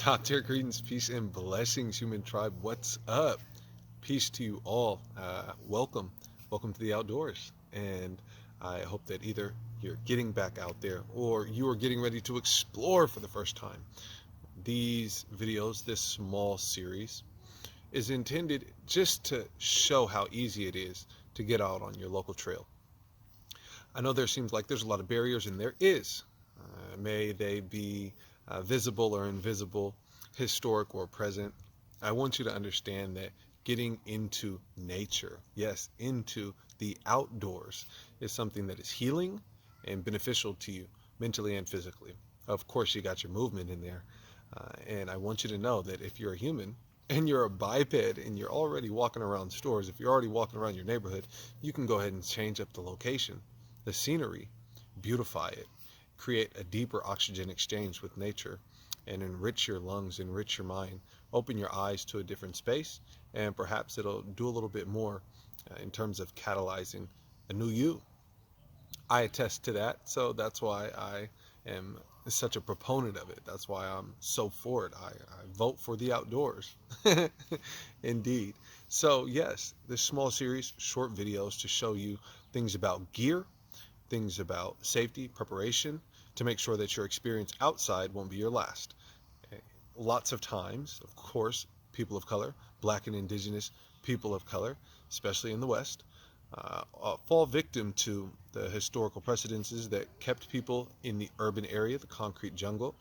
Top tier greetings, peace, and blessings, human tribe. What's up? Peace to you all. Welcome to the outdoors. And I hope that either you're getting back out there or you are getting ready to explore for the first time. These videos, this small series, is intended just to show how easy it is to get out on your local trail. I know there seems like there's a lot of barriers, and there is. May they be visible or invisible, historic or present. I want you to understand that getting into nature, yes, into the outdoors, is something that is healing and beneficial to you mentally and physically. Of course, you got your movement in there. And I want you to know that if you're a human and you're a biped and you're already walking around stores, if you're already walking around your neighborhood, you can go ahead and change up the location, the scenery, beautify it, create a deeper oxygen exchange with nature, and enrich your lungs, enrich your mind, open your eyes to a different space, and perhaps it'll do a little bit more in terms of catalyzing a new you. I attest to that, so that's why I am such a proponent of it. That's why I'm so for it. I vote for the outdoors. Indeed. So yes, this small series, short videos to show you things about gear, things about safety, preparation, to make sure that your experience outside won't be your last. Lots of times, of course, people of color, black and indigenous people of color, especially in the West, fall victim to the historical precedences that kept people in the urban area, the concrete jungle.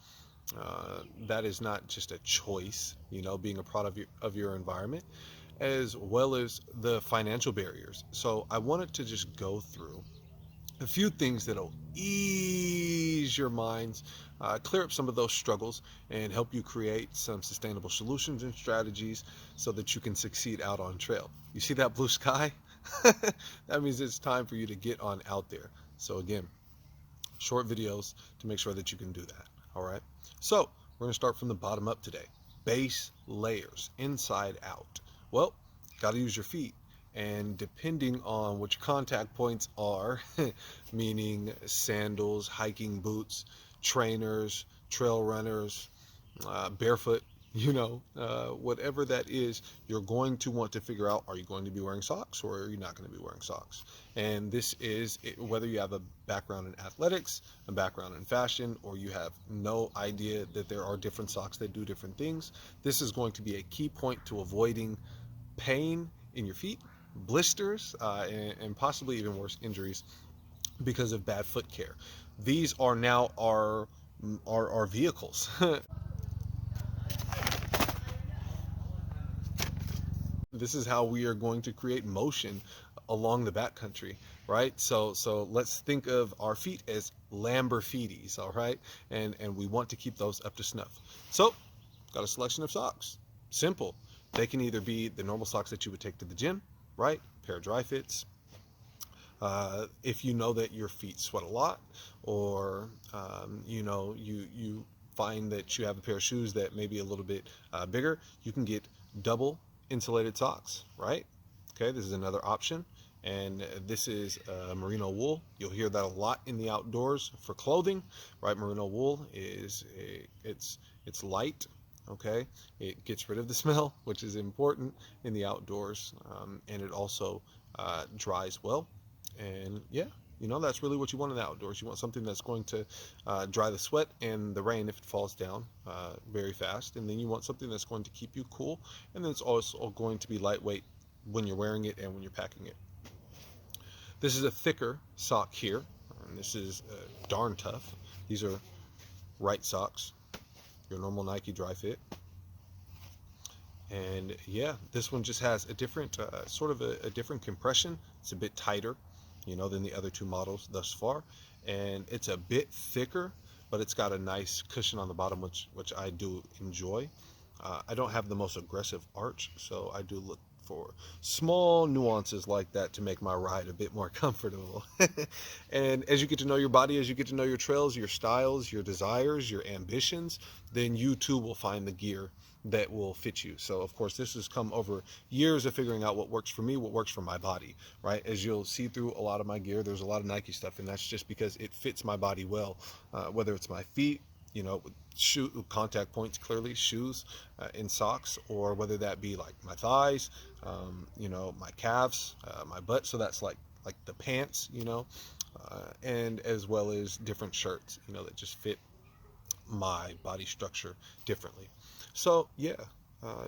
That is not just a choice, being a product of your environment, as well as the financial barriers. So I wanted to just go through a few things that'll ease your minds, clear up some of those struggles, and help you create some sustainable solutions and strategies so that you can succeed out on trail. You see that blue sky? That means it's time for you to get on out there. So again, short videos to make sure that you can do that. All right. So we're going to start from the bottom up today. Base layers, inside out. Well, got to use your feet. And depending on what your contact points are, meaning sandals, hiking boots, trainers, trail runners, barefoot, whatever that is, you're going to want to figure out, are you going to be wearing socks or are you not going to be wearing socks? And this is whether you have a background in athletics, a background in fashion, or you have no idea that there are different socks that do different things. This is going to be a key point to avoiding pain in your feet, blisters, and possibly even worse, injuries because of bad foot care. These are now our vehicles. This is how we are going to create motion along the backcountry, right? So let's think of our feet as Lamborghinis, all right? And we want to keep those up to snuff. So got a selection of socks. Simple. They can either be the normal socks that you would take to the gym, right? Pair of dry fits. If you know that your feet sweat a lot, or you find that you have a pair of shoes that may be a little bit bigger, you can get double insulated socks, right? Okay, this is another option. And this is merino wool. You'll hear that a lot in the outdoors for clothing, right? Merino wool it's light. Okay, it gets rid of the smell, which is important in the outdoors, and it also dries well. And yeah, that's really what you want in the outdoors. You want something that's going to dry the sweat and the rain if it falls down very fast, and then you want something that's going to keep you cool, and then it's also going to be lightweight when you're wearing it and when you're packing it. This is a thicker sock here, and this is darn tough. These are right socks, your normal Nike dry fit. And yeah, this one just has a different sort of a different compression. It's a bit tighter, than the other two models thus far, and it's a bit thicker, but it's got a nice cushion on the bottom, which I do enjoy. I don't have the most aggressive arch, so I do look for small nuances like that to make my ride a bit more comfortable. And as you get to know your body, as you get to know your trails, your styles, your desires, your ambitions, then you too will find the gear that will fit you. So of course, this has come over years of figuring out what works for me, what works for my body, right? As you'll see through a lot of my gear, there's a lot of Nike stuff, and that's just because it fits my body well, whether it's my feet, shoe contact points, clearly shoes, in socks, or whether that be like my thighs, my calves, my butt. So that's like the pants, and as well as different shirts, that just fit my body structure differently. So yeah,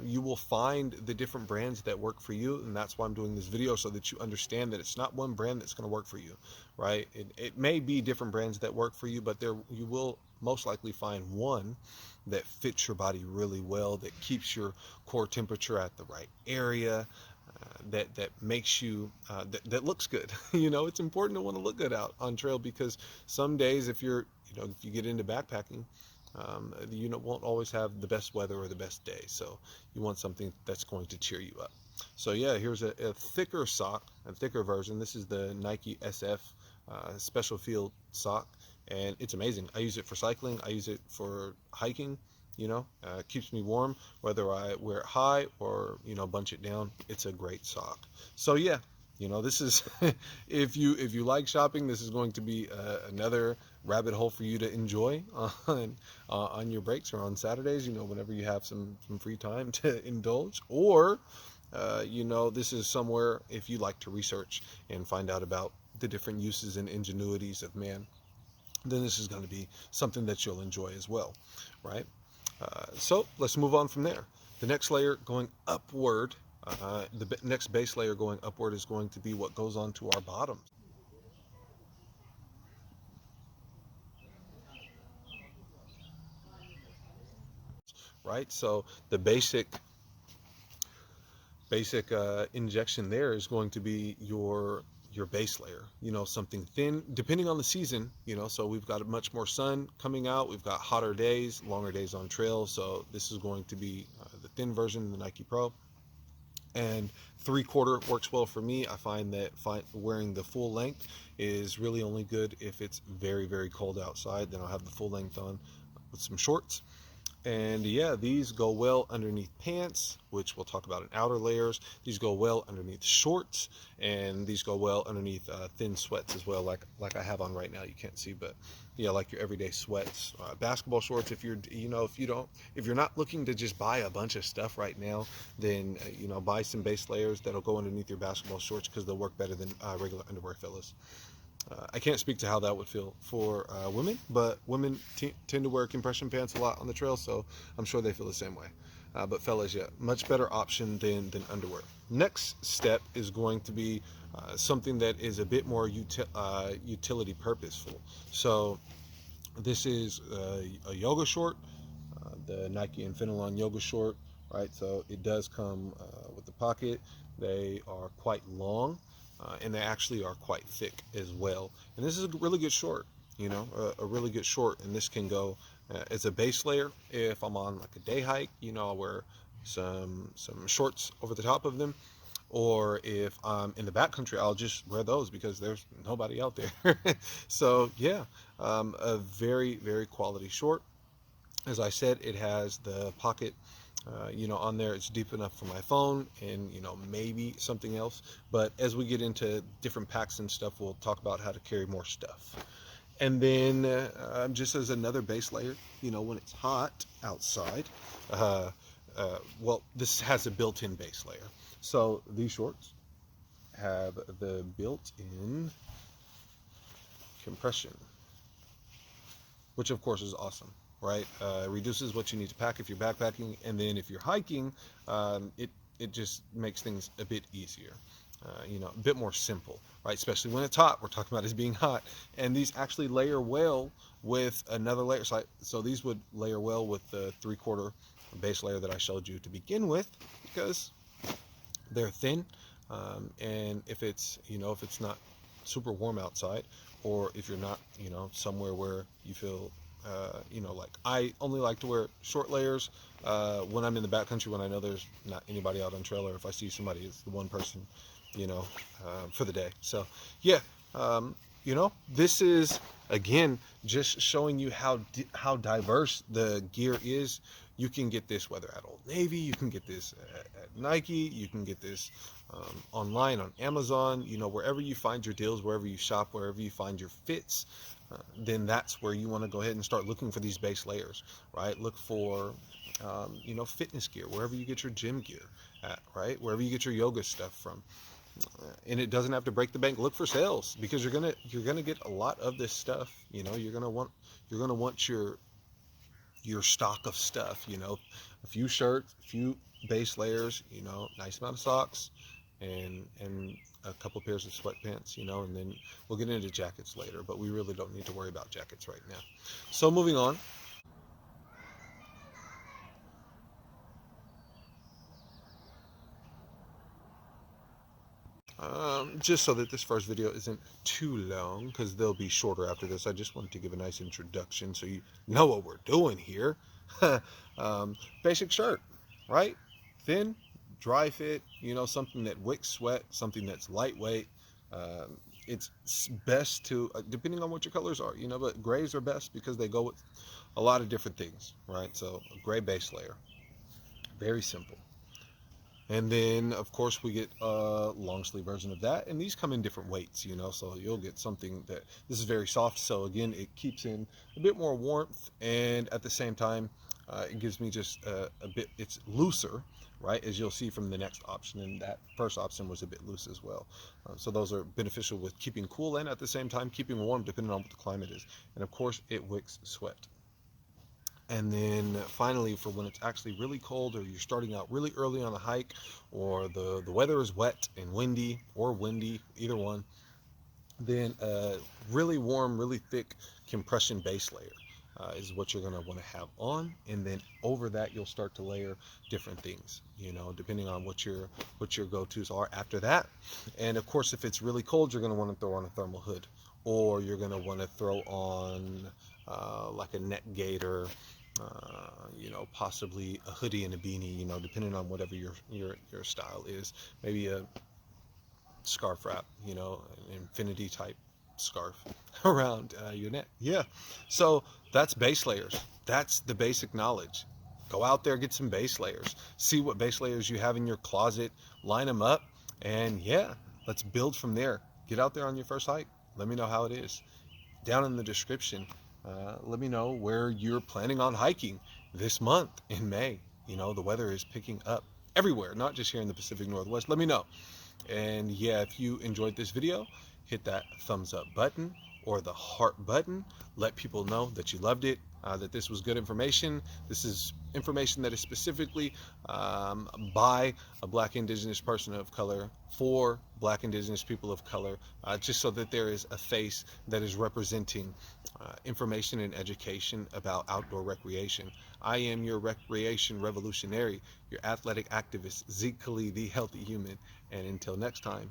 you will find the different brands that work for you, and that's why I'm doing this video, so that you understand that it's not one brand that's going to work for you, right? It may be different brands that work for you, but you will most likely find one that fits your body really well, that keeps your core temperature at the right area, that makes you that looks good. It's important to want to look good out on trail, because some days, if you get into backpacking, you won't always have the best weather or the best day, so you want something that's going to cheer you up. So yeah, here's a thicker sock, a thicker version. This is the Nike SF special field sock, and it's amazing. I use it for cycling, I use it for hiking. Keeps me warm whether I wear it high or bunch it down. It's a great sock. So yeah, this is if you like shopping, this is going to be another rabbit hole for you to enjoy on your breaks or on Saturdays, whenever you have some free time to indulge. Or this is somewhere, if you like to research and find out about the different uses and ingenuities of man, then this is going to be something that you'll enjoy as well, right? So let's move on from there. The next layer going upward, the next base layer going upward, is going to be what goes on to our bottoms. Right? So the basic injection there is going to be your base layer, something thin, depending on the season. So we've got much more sun coming out, we've got hotter days, longer days on trail, so this is going to be the thin version, the Nike Pro. And 3/4 works well for me. I find that wearing the full length is really only good if it's very, very cold outside. Then I'll have the full length on with some shorts. And yeah, these go well underneath pants, which we'll talk about in outer layers. These go well underneath shorts, and these go well underneath thin sweats as well, like I have on right now. You can't see, but yeah, like your everyday sweats, basketball shorts. If you're not looking to just buy a bunch of stuff right now, then buy some base layers that'll go underneath your basketball shorts, because they'll work better than regular underwear, fellas. I can't speak to how that would feel for women, but women tend to wear compression pants a lot on the trail, so I'm sure they feel the same way. But fellas, yeah, much better option than underwear. Next step is going to be something that is a bit more utility purposeful. So this is a yoga short, the Nike Infinilon yoga short, right? So it does come with the pocket. They are quite long. And they actually are quite thick as well. And this is a really good short, a really good short. And this can go as a base layer. If I'm on like a day hike, I'll wear some shorts over the top of them. Or if I'm in the backcountry, I'll just wear those because there's nobody out there. So yeah, a very, very quality short. As I said, it has the pocket on there. It's deep enough for my phone and maybe something else, but as we get into different packs and stuff, we'll talk about how to carry more stuff. And then just as another base layer, when it's hot outside, well, this has a built-in base layer. So these shorts have the built-in compression, which of course is awesome, right? Reduces what you need to pack if you're backpacking, and then if you're hiking, it just makes things a bit easier, a bit more simple, right? Especially when it's hot. We're talking about it being hot, and these actually layer well with another layer. So these would layer well with the 3/4 base layer that I showed you to begin with, because they're thin, and if it's not super warm outside, or if you're not somewhere where you feel like I only like to wear short layers when I'm in the backcountry, when I know there's not anybody out on trail, or if I see somebody, it's the one person for the day. So yeah, this is again just showing you how diverse the gear is. You can get this whether at Old Navy, you can get this at Nike, you can get this online on Amazon, wherever you find your deals, wherever you shop, wherever you find your fits, then that's where you want to go ahead and start looking for these base layers, right? Look for, fitness gear, wherever you get your gym gear at, right? Wherever you get your yoga stuff from. And it doesn't have to break the bank. Look for sales, because you're gonna get a lot of this stuff. You're gonna want your stock of stuff. A few shirts, a few base layers. Nice amount of socks, and a couple pairs of sweatpants. And then we'll get into jackets later. But we really don't need to worry about jackets right now. So moving on. Just so that this first video isn't too long, because they'll be shorter after this, I just wanted to give a nice introduction so you know what we're doing here. Basic shirt, right? Thin, dry fit, something that wicks sweat, something that's lightweight. It's best to, depending on what your colors are, but grays are best because they go with a lot of different things, right? So a gray base layer, very simple. And then, of course, we get a long sleeve version of that. And these come in different weights, so you'll get something that, this is very soft. So again, it keeps in a bit more warmth. And at the same time, it gives me just a bit, it's looser, right? As you'll see from the next option. And that first option was a bit loose as well. So those are beneficial with keeping cool and at the same time keeping warm, depending on what the climate is. And of course, it wicks sweat. And then finally, for when it's actually really cold, or you're starting out really early on a hike, or the weather is wet and windy, or windy, either one, then really warm, really thick compression base layer is what you're going to want to have on. And then over that, you'll start to layer different things, depending on what your go-tos are after that. And of course, if it's really cold, you're going to want to throw on a thermal hood, or you're going to want to throw on like a neck gaiter, possibly a hoodie and a beanie, depending on whatever your style is. Maybe a scarf wrap, an infinity type scarf around your neck. Yeah. So that's base layers. That's the basic knowledge. Go out there, get some base layers. See what base layers you have in your closet, line them up, and yeah, let's build from there. Get out there on your first hike. Let me know how it is. Down in the description, let me know where you're planning on hiking this month in May. The weather is picking up everywhere, not just here in the Pacific Northwest. Let me know. And yeah, if you enjoyed this video, hit that thumbs up button or the heart button. Let people know that you loved it, that this was good information. This is information that is specifically by a Black Indigenous person of color, for Black Indigenous people of color, just so that there is a face that is representing information and education about outdoor recreation. I am your recreation revolutionary, your athletic activist, Zeke Khali, the Healthy Human. And until next time,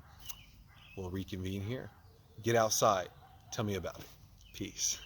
we'll reconvene here. Get outside. Tell me about it. Peace.